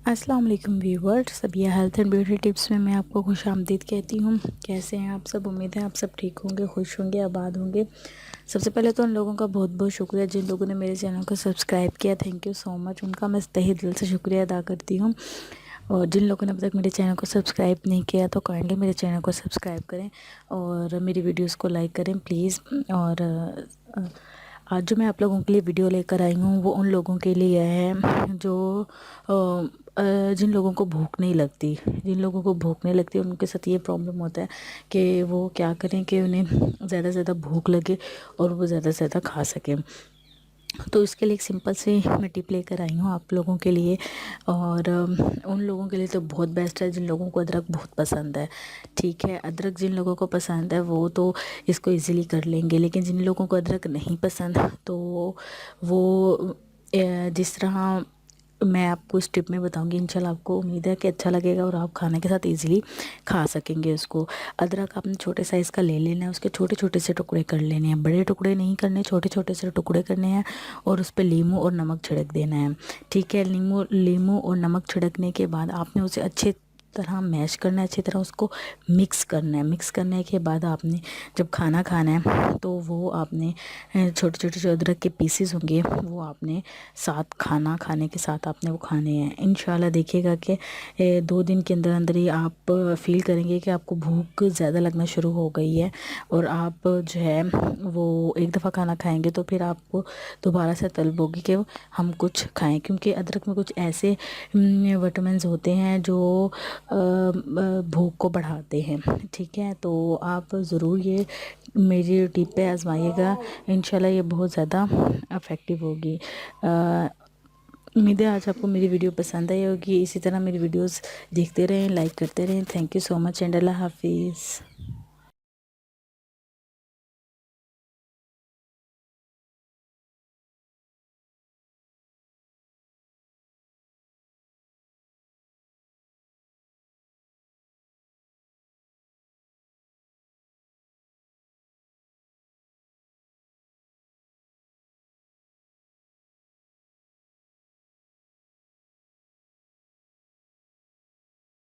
अस्सलाम वालेकुम viewers, Sabiya health and beauty tips में मैं आपको खुश आमदीद कहती हूँ। कैसे हैं आप सब? उम्मीद है आप सब ठीक होंगे, खुश होंगे, आबाद होंगे। सबसे पहले तो उन लोगों का बहुत बहुत शुक्रिया जिन लोगों ने मेरे चैनल को सब्सक्राइब किया। थैंक यू सो मच, उनका मैं तहे दिल से शुक्रिया अदा करती हूँ। और जिन लोगों ने अब तक मेरे चैनल को सब्सक्राइब नहीं किया तो काइंडली मेरे चैनल को सब्सक्राइब करें और मेरी वीडियोज़ को लाइक करें प्लीज़। और आज जो मैं आप लोगों के लिए वीडियो लेकर आई हूँ वो उन लोगों के लिए है जो जिन लोगों को भूख नहीं लगती। उनके साथ ये प्रॉब्लम होता है कि वो क्या करें कि उन्हें ज़्यादा से ज़्यादा भूख लगे और वो ज़्यादा से ज़्यादा खा सकें। तो इसके लिए एक सिंपल सी मैं टिप लेकर आई हूँ आप लोगों के लिए। और उन लोगों के लिए तो बहुत बेस्ट है जिन लोगों को अदरक बहुत पसंद है। ठीक है, अदरक जिन लोगों को पसंद है वो तो इसको इजीली कर लेंगे, लेकिन जिन लोगों को अदरक नहीं पसंद तो वो जिस तरह मैं आपको इस टिप में बताऊंगी, इंशाल्लाह आपको उम्मीद है कि अच्छा लगेगा और आप खाने के साथ इजीली खा सकेंगे उसको। अदरक आपने छोटे साइज़ का ले लेना है, उसके छोटे छोटे से टुकड़े कर लेने हैं, बड़े टुकड़े नहीं करने, छोटे छोटे से टुकड़े करने हैं और उस पर नींबू और नमक छिड़क देना है। ठीक है, नींबू और नमक छिड़कने के बाद आपने उसे अच्छे तरह मैश करना है, अच्छी तरह उसको मिक्स करना है। मिक्स करने के बाद आपने जब खाना खाना है तो वो आपने छोटे छोटे जो अदरक के पीसेस होंगे वो आपने साथ खाना खाने के साथ आपने वो खाने हैं। इंशाल्लाह देखिएगा कि 2 दिन के अंदर अंदर ही आप फील करेंगे कि आपको भूख ज़्यादा लगना शुरू हो गई है और आप जो है वो एक दफ़ा खाना खाएंगे तो फिर आपको दोबारा से तलब होगी कि हम कुछ खाएं, क्योंकि अदरक में कुछ ऐसे विटामिन्स होते हैं जो भूख को बढ़ाते हैं। ठीक है, तो आप ज़रूर ये मेरी टिप पे आजमाइएगा, इंशाल्लाह ये बहुत ज़्यादा इफ़ेक्टिव होगी। उम्मीद है आज आपको मेरी वीडियो पसंद आई होगी। इसी तरह मेरी वीडियोस देखते रहें, लाइक करते रहें। Thank you so much and अल्लाह हाफिज़।